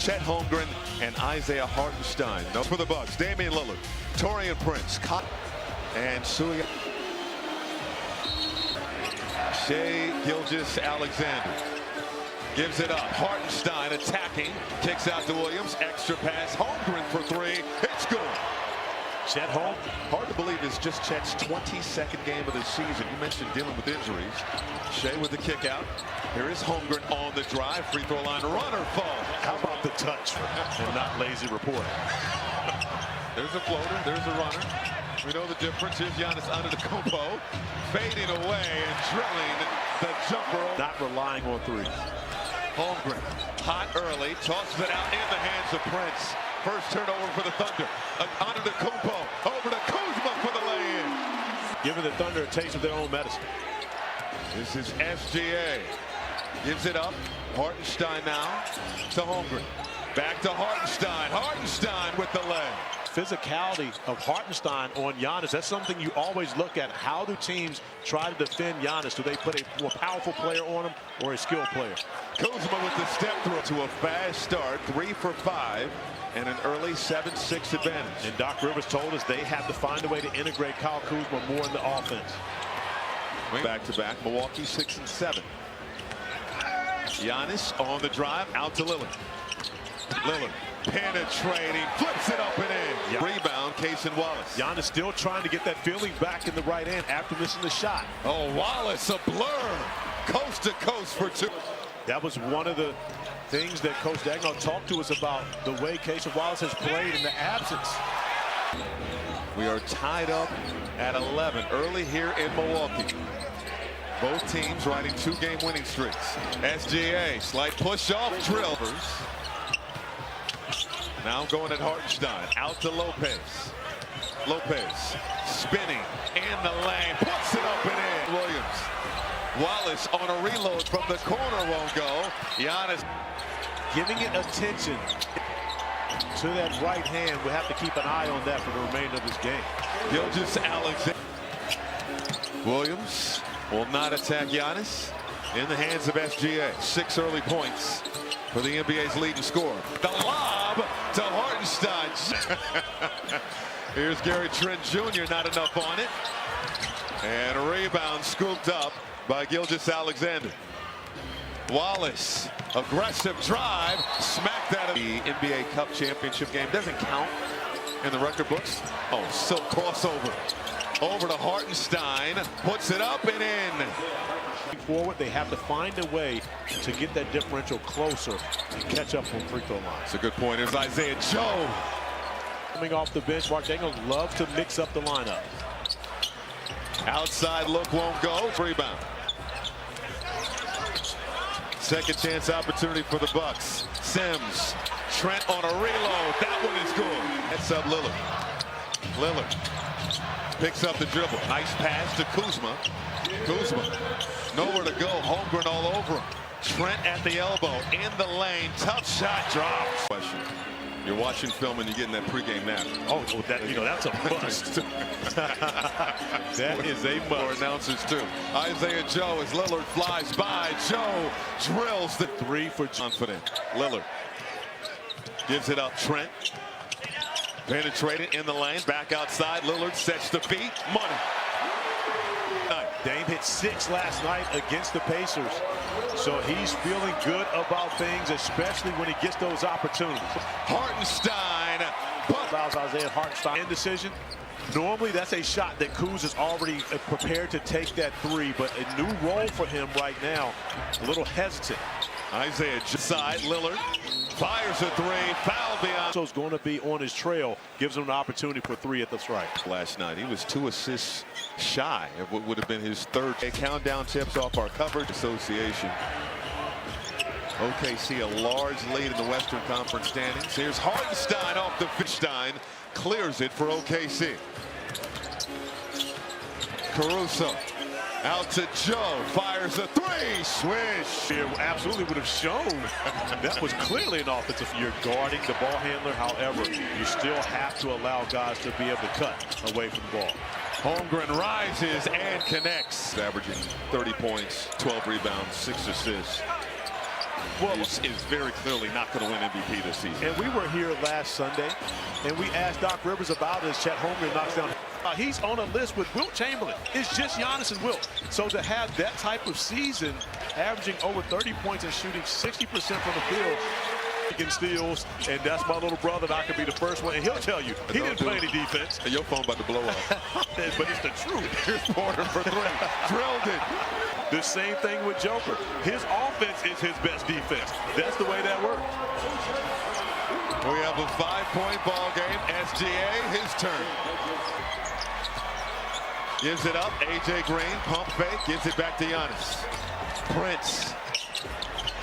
Chet Holmgren and Isaiah Hartenstein. No for the Bucks. Damian Lillard, Taurean Prince, and Shai Gilgeous-Alexander gives it up. Hartenstein attacking, kicks out to Williams. Extra pass. Holmgren for three. It's good. Chet Holmgren, hard to believe it's just Chet's 22nd game of the season. You mentioned dealing with injuries. Shai with the kick out. Here is Holmgren on the drive. Free throw line. Runner fall. How about the touch and not lazy reporting? There's a floater. There's a runner. We know the difference. Here's Giannis Antetokounmpo fading away and drilling the jumper. Not relying on threes. Holmgren hot early. Tosses it out in the hands of Prince. First turnover for the Thunder. Antetokounmpo over to Kuzma for the lay-in. Giving the Thunder a taste of their own medicine. This is SGA. Gives it up. Hartenstein now to Holmgren. Back to Hartenstein. Hartenstein with the leg. Physicality of Hartenstein on Giannis, that's something you always look at. How do teams try to defend Giannis? Do they put a more powerful player on him or a skilled player? Kuzma with the step through to a fast start. 3 for 5 and an early 7-6 advantage. And Doc Rivers told us they have to find a way to integrate Kyle Kuzma more in the offense. Back to back. Milwaukee 6 and 7. Giannis on the drive out to Lillard. Lillard penetrating, flips it up and in. Yeah. Rebound, Cason Wallace. Giannis still trying to get that feeling back in the right hand after missing the shot. Oh, Wallace, a blur. Coast to coast for two. That was one of the things that Coach Dagno talked to us about, the way Cason Wallace has played in the absence. We are tied up at 11 early here in Milwaukee. Both teams riding 2-game winning streaks. SGA, slight push off, drill. Now going at Hartenstein, out to Lopez. Lopez spinning in the lane, puts it up and in. Williams. Wallace on a reload from the corner, won't go. Giannis giving it attention to that right hand. We'll have to keep an eye on that for the remainder of this game. Gilgeous-Alexander. Williams will not attack Giannis. In the hands of SGA. 6 early points for the NBA's leading scorer. The lob to Hartenstein. Here's Gary Trent Jr. Not enough on it. And a rebound scooped up by Gilgeous-Alexander. Wallace, aggressive drive, smacked that. The NBA Cup championship game doesn't count in the record books. Oh, silk crossover. Over to Hartenstein, puts it up and in. Forward, they have to find a way to get that differential closer and catch up on free throw line. That's a good point. Here's Isaiah Joe. Coming off the bench, Mark Daniels loves to mix up the lineup. Outside look won't go. Rebound. Second chance opportunity for the Bucks. Sims. Trent on a reload. That one is good. That's up Lillard. Lillard picks up the dribble. Nice pass to Kuzma. Kuzma. Nowhere to go. Holmgren all over him. Trent at the elbow. In the lane. Tough shot drops. Question. You're watching film and you're getting that pregame nap. Oh, well, that's a must. That is a must. For announcers too. Isaiah Joe as Lillard flies by. Joe drills the 3 for confident. Lillard gives it up. Trent penetrated in the lane. Back outside. Lillard sets the feet. Money. Dame hit 6 last night against the Pacers. So he's feeling good about things, especially when he gets those opportunities. Hartenstein. Fouls Isaiah Hartenstein. Indecision. Normally that's a shot that Kuz is already prepared to take that 3, but a new role for him right now. A little hesitant. Isaiah side. Lillard fires a 3. Foul beyond. So it's going to be on his trail. Gives him an opportunity for 3 at the strike. Last night he was 2 assists shy of what would have been his 3rd. A countdown tips off our coverage association. OKC a large lead in the Western Conference standings. Here's Hartenstein off the Fitchstein. Clears it for OKC. Caruso. Out to Joe, fires a 3, swish. It absolutely would have shown that was clearly an offensive. You're guarding the ball handler, however, you still have to allow guys to be able to cut away from the ball. Holmgren rises and connects. Averaging 30 points, 12 rebounds, 6 assists. Well, is very clearly not going to win MVP this season. And we were here last Sunday, and we asked Doc Rivers about it as Chet Holmgren knocks down. He's on a list with Wilt Chamberlain. It's just Giannis and Wilt. So to have that type of season, averaging over 30 points and shooting 60% from the field, taking steals, and that's my little brother. I could be the first one, and he'll tell you he didn't play any defense. Your phone about to blow up. But it's the truth. Here's Porter for three. Drilled it. The same thing with Joker. His offense is his best defense. That's the way that works. We have a 5-point ball game. SGA, his turn. Gives it up. AJ Green, pump fake, gives it back to Giannis. Prince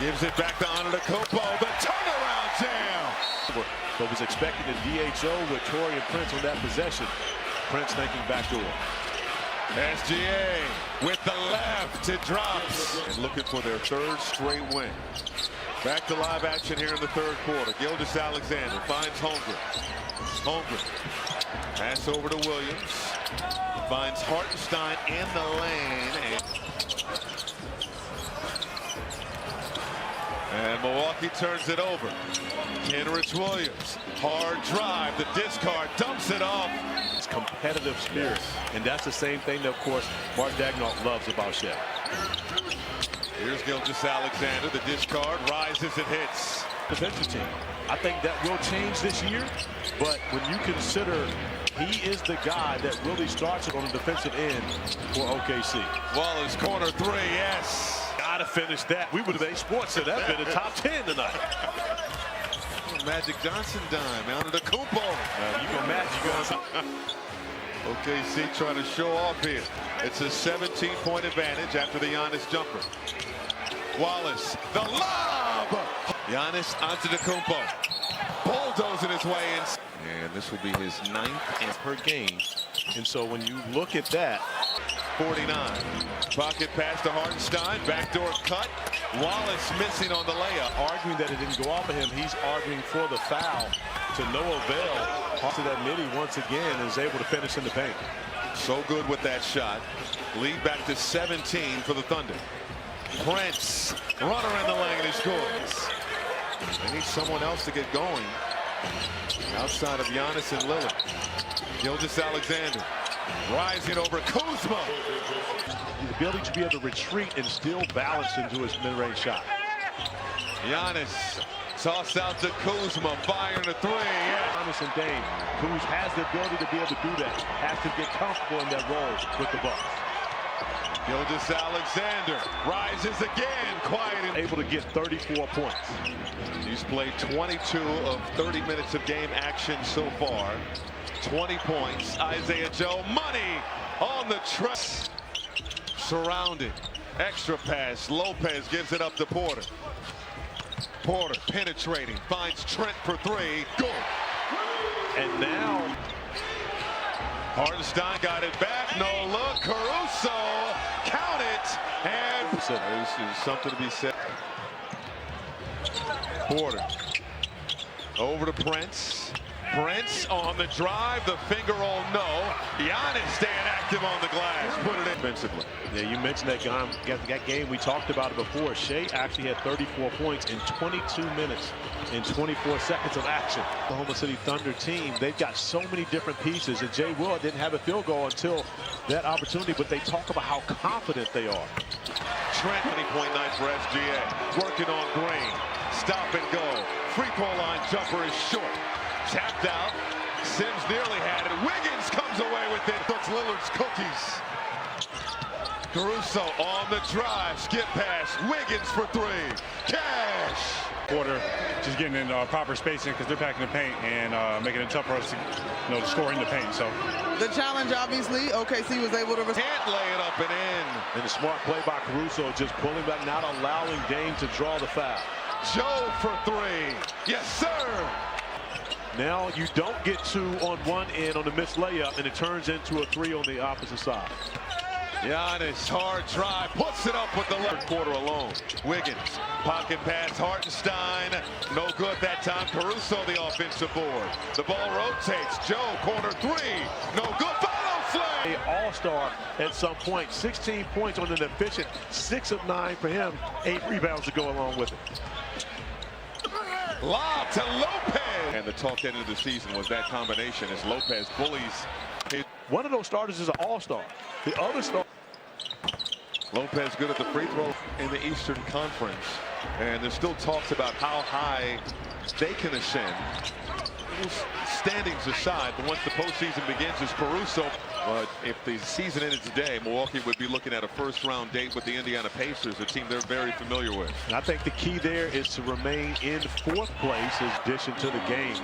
gives it back to Antetokounmpo. The turnaround jam. But was expecting a DHO with Torrey and Prince on that possession. Prince thinking backdoor. SGA with the left, it drops. And looking for their third straight win. Back to live action here in the third quarter. Gilgeous-Alexander finds Holmgren. Pass over to Williams. Finds Hartenstein in the lane. And Milwaukee turns it over. Kenrich Williams. Hard drive. The discard dumps it off. It's competitive spirit. And that's the same thing that, of course, Mark Daigneault loves about Shai. Here's Gilgeous-Alexander. The discard rises and hits. Defensive team. I think that will change this year. But when you consider he is the guy that really starts it on the defensive end for OKC. Wallace corner three, yes. Gotta finish that. We would have made sports at that been a top 10 tonight. Magic Johnson dime. Antetokounmpo. You go Magic Johnson. OKC trying to show off here. It's a 17-point advantage after the Giannis jumper. Wallace, the lob. Giannis Antetokounmpo bulldozing his way in. And this will be his 9th per game. And so when you look at that, 49. Pocket pass to Hartenstein. Backdoor cut. Wallace missing on the layup. Arguing that it didn't go off of him, he's arguing for the foul to no avail. To that midi once again is able to finish in the paint. So good with that shot. Lead back to 17 for the Thunder. Prince, runner in the lane, and he scores. They need someone else to get going outside of Giannis and Lillard. Gilgeous-Alexander rising over Kuzma. The ability to be able to retreat and still balance into his mid-range shot. Giannis tossed out to Kuzma, firing a three. Yeah. Giannis and Dame. Kuz has the ability to be able to do that. Has to get comfortable in that role with the Bucks. Gilgeous-Alexander rises again, quiet and able to get 34 points. He's played 22 of 30 minutes of game action so far. 20 points. Isaiah Joe, money on the truss. Surrounded. Extra pass. Lopez gives it up to Porter. Porter penetrating. Finds Trent for three. Good. And now Hartenstein got it back. No look. Caruso. Count it. And this is something to be said. Porter. Over to Prince. Prince on the drive. The finger roll, no. Giannis staying active on the glass. Put it in defensively. Yeah, you mentioned that game. We talked about it before. Shai actually had 34 points in 22 minutes in 24 seconds of action. The Oklahoma City Thunder team, they've got so many different pieces, and Jay Will didn't have a field goal until that opportunity, but they talk about how confident they are. Trent, 20-point night for SGA. Working on Green. Stop and go. Free throw line jumper is short. Tapped out. Sims nearly had it. Wiggins comes away with it. That's Lillard's cookies. Caruso on the drive. Skip pass. Wiggins for three. Cash. Porter just getting in proper spacing because they're packing the paint and making it tough for us to, to score in the paint. So the challenge, obviously, OKC was able to can't lay it up and in. And a smart play by Caruso, just pulling back, not allowing Dame to draw the foul. Joe for three. Yes, sir. Now you don't get two on one end on the missed layup, and it turns into a three on the opposite side. Giannis, hard drive, puts it up with the left quarter alone. Wiggins, pocket pass, Hartenstein, no good that time. Caruso, the offensive board. The ball rotates. Joe, corner three, no good. Follow flame. All-star at some point. 16 points on an efficient 6 of 9 for him. 8 rebounds to go along with it. Lob to Lopez. And the talk end of the season was that combination as Lopez bullies. One of those starters is an all-star. The other star. Lopez good at the free throw in the Eastern Conference. And there's still talks about how high they can ascend. Standings aside, but once the postseason begins, is Caruso. But if the season ended today, Milwaukee would be looking at a first-round date with the Indiana Pacers, a team they're very familiar with. And I think the key there is to remain in 4th place in addition to the game.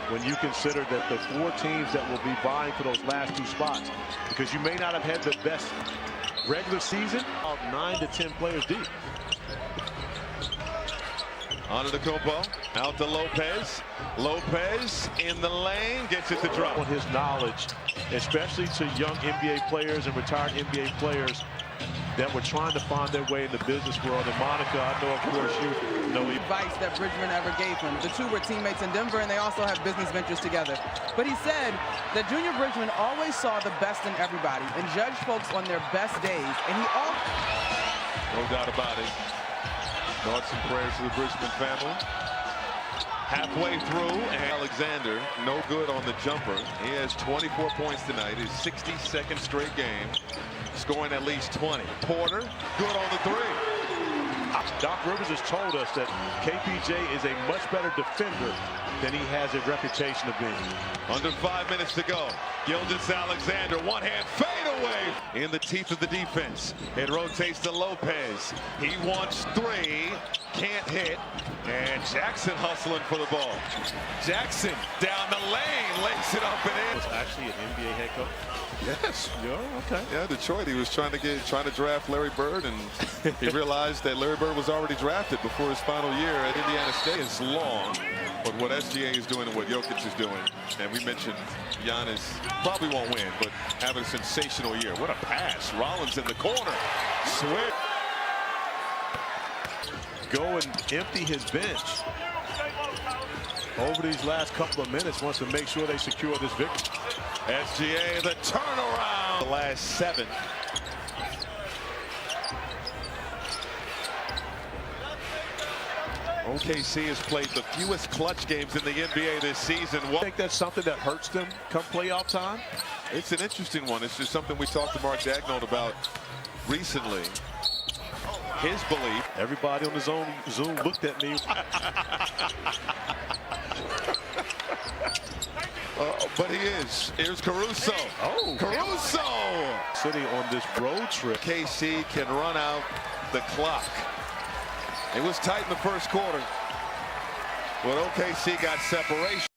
When you consider that the 4 teams that will be vying for those last 2 spots, because you may not have had the best regular season, of 9 to 10 players deep. Antetokounmpo, out to Lopez. Lopez in the lane, gets it to drop. On his knowledge, especially to young NBA players and retired NBA players that were trying to find their way in the business world. And Monica, I know, of course, you know. Advice that Bridgman ever gave him. The 2 were teammates in Denver, and they also have business ventures together. But he said that Junior Bridgman always saw the best in everybody and judged folks on their best days. And he always... No doubt about it. Thoughts and prayers to the Bridgman family. Halfway through, and Alexander, no good on the jumper. He has 24 points tonight, his 62nd straight game, scoring at least 20. Porter, good on the 3. Doc Rivers has told us that KPJ is a much better defender than he has a reputation of being. Under 5 minutes to go. Gilgeous-Alexander, one-hand fade away in the teeth of the defense. It rotates to Lopez. He wants 3, can't hit, and Jackson hustling for the ball. Jackson down the lane, lays it up and in. Was actually an NBA head coach. Yes. Yeah, okay. Yeah, Detroit. He was trying to draft Larry Bird, and he realized that Larry Bird was already drafted before his final year at Indiana State. It's long, but what SGA is doing and what Jokic is doing, and we mentioned Giannis probably won't win, but having a sensational year. What a pass! Rollins in the corner. Swear. Go and empty his bench over these last couple of minutes. Wants to make sure they secure this victory. SGA, the turnaround. The last 7. OKC has played the fewest clutch games in the NBA this season. I think that's something that hurts them come playoff time. It's an interesting one. It's just something we talked to Mark Daigneault about recently. His belief. Everybody on the Zoom looked at me. But he is. Here's Caruso. Oh, Caruso! Sitting on this road trip. KC can run out the clock. It was tight in the first quarter, but OKC got separation.